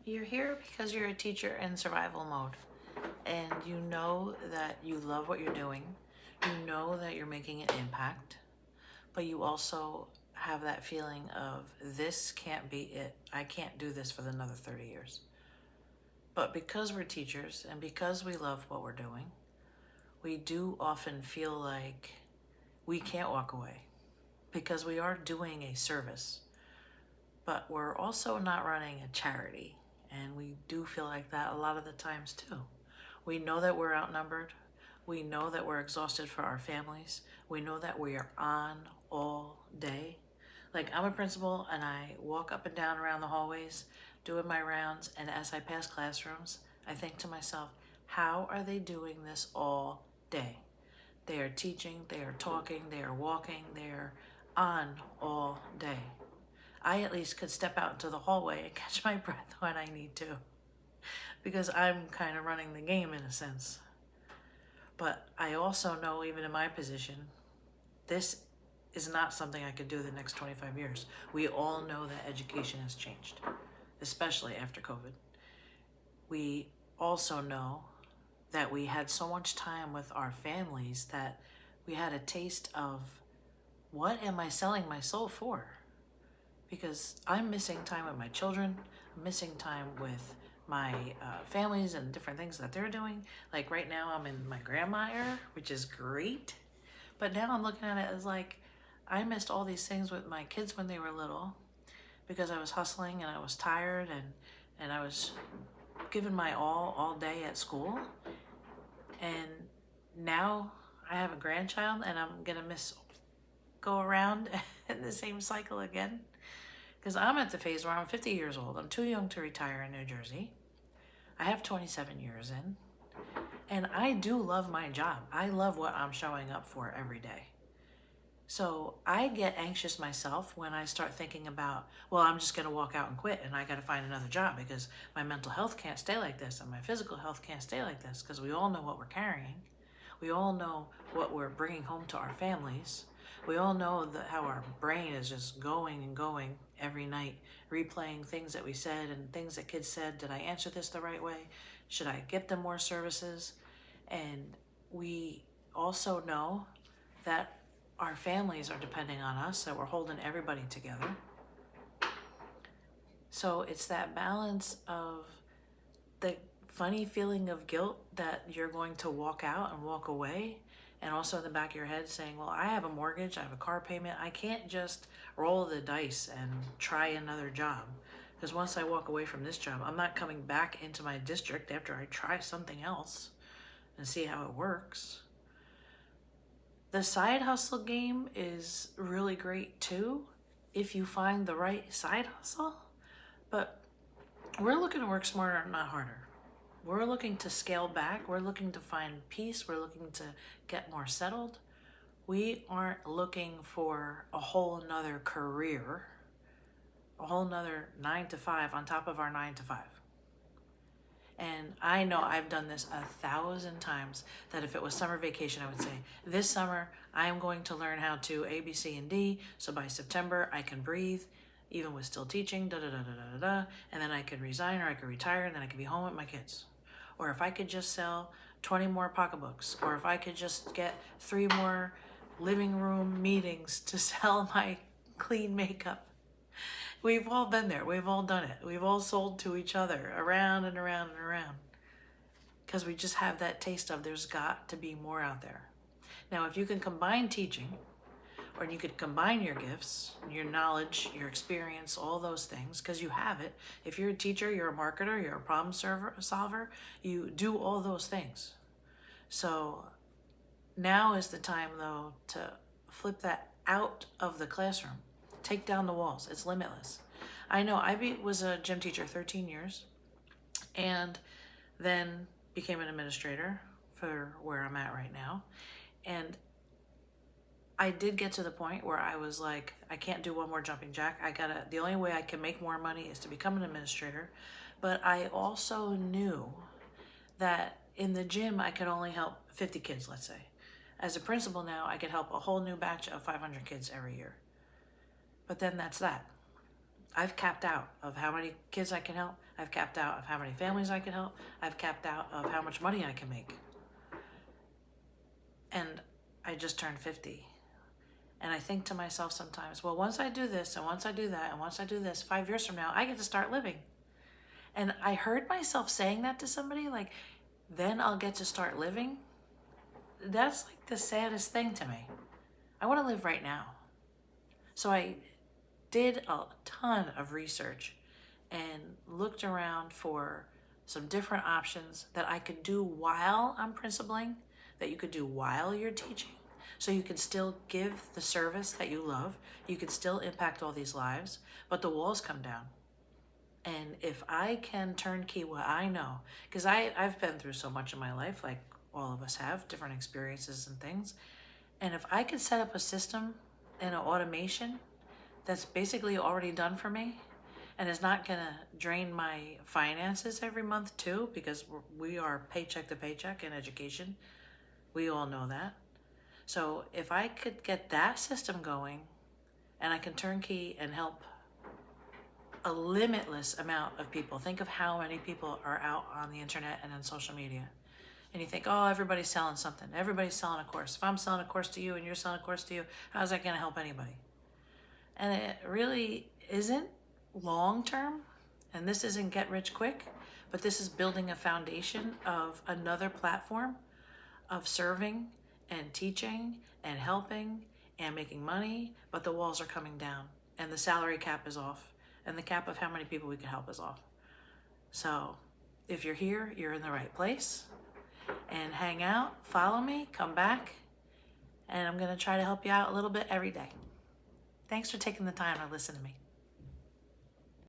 You're here because you're a teacher in survival mode and you know that you love what you're doing. You know that you're making an impact, but you also have that feeling of this can't be it. I can't do this for another 30 years. But because we're teachers and because we love what we're doing, we do often feel like we can't walk away because we are doing a service, but we're also not running a charity. And we do feel like that a lot of the times too. We know that we're outnumbered. We know that we're exhausted for our families. We know that we are on all day. Like, I'm a principal and I walk up and down around the hallways doing my rounds, and as I pass classrooms, I think to myself, how are they doing this all day? They are teaching, they are talking, they are walking, they are on all day. I at least could step out into the hallway and catch my breath when I need to, because I'm kind of running the game in a sense. But I also know, even in my position, this is not something I could do the next 25 years. We all know that education has changed, especially after COVID. We also know that we had so much time with our families that we had a taste of, what am I selling my soul for? Because I'm missing time with my children, I'm missing time with my families and different things that they're doing. Like right now, I'm in my grandma era, which is great. But now I'm looking at it as like, I missed all these things with my kids when they were little because I was hustling and I was tired and I was giving my all day at school. And now I have a grandchild and I'm gonna go around in the same cycle again. Because I'm at the phase where I'm 50 years old. I'm too young to retire in New Jersey. I have 27 years in. And I do love my job. I love what I'm showing up for every day. So I get anxious myself when I start thinking about, well, I'm just going to walk out and quit and I got to find another job because my mental health can't stay like this and my physical health can't stay like this, because we all know what we're carrying. We all know what we're bringing home to our families. We all know how our brain is just going and going every night, replaying things that we said and things that kids said. Did I answer this the right way? Should I get them more services? And we also know that our families are depending on us, that we're holding everybody together. So it's that balance of the funny feeling of guilt that you're going to walk out and walk away, and also in the back of your head saying, well, I have a mortgage, I have a car payment, I can't just roll the dice and try another job, because once I walk away from this job, I'm not coming back into my district after I try something else and see how it works. The side hustle game is really great too, if you find the right side hustle, but we're looking to work smarter, not harder. We're looking to scale back. We're looking to find peace. We're looking to get more settled. We aren't looking for a whole nother career, a whole nother 9 to 5 on top of our 9 to 5. And I know I've done this 1,000 times, that if it was summer vacation, I would say, this summer, I am going to learn how to A, B, C, and D. So by September, I can breathe, even with still teaching, da, da, da, da, da, da, and then I could resign or I could retire and then I could be home with my kids. Or if I could just sell 20 more pocketbooks, or if I could just get 3 more living room meetings to sell my clean makeup. We've all been there. We've all done it. We've all sold to each other around and around and around, because we just have that taste of, there's got to be more out there. Now, if you can combine teaching, or you could combine your gifts, your knowledge, your experience, all those things, because you have it. If you're a teacher, you're a marketer, you're a problem solver, you do all those things. So now is the time, though, to flip that out of the classroom. Take down the walls. It's limitless. I know I was a gym teacher 13 years and then became an administrator for where I'm at right now. And I did get to the point where I was like, I can't do one more jumping jack. The only way I can make more money is to become an administrator. But I also knew that in the gym, I could only help 50 kids, let's say. As a principal now, I could help a whole new batch of 500 kids every year. But then that's that. I've capped out of how many kids I can help. I've capped out of how many families I can help. I've capped out of how much money I can make. And I just turned 50. And I think to myself sometimes, well, once I do this and once I do that and once I do this, 5 years from now, I get to start living. And I heard myself saying that to somebody, like, then I'll get to start living. That's like the saddest thing to me. I want to live right now. So I did a ton of research and looked around for some different options that I could do while I'm principling, that you could do while you're teaching. So you can still give the service that you love. You can still impact all these lives, but the walls come down. And if I can turnkey what I know, because I've been through so much in my life, like all of us have, different experiences and things. And if I could set up a system and an automation that's basically already done for me and is not going to drain my finances every month too, because we are paycheck to paycheck in education. We all know that. So if I could get that system going and I can turnkey and help a limitless amount of people. Think of how many people are out on the internet and on social media. And you think, oh, everybody's selling something. Everybody's selling a course. If I'm selling a course to you and you're selling a course to you, how's that going to help anybody? And it really isn't long term. And this isn't get rich quick, but this is building a foundation of another platform of serving and teaching and helping and making money, but the walls are coming down and the salary cap is off and the cap of how many people we can help is off. So if you're here, you're in the right place. And hang out, follow me, come back, and I'm going to try to help you out a little bit every day. Thanks for taking the time to listen to me.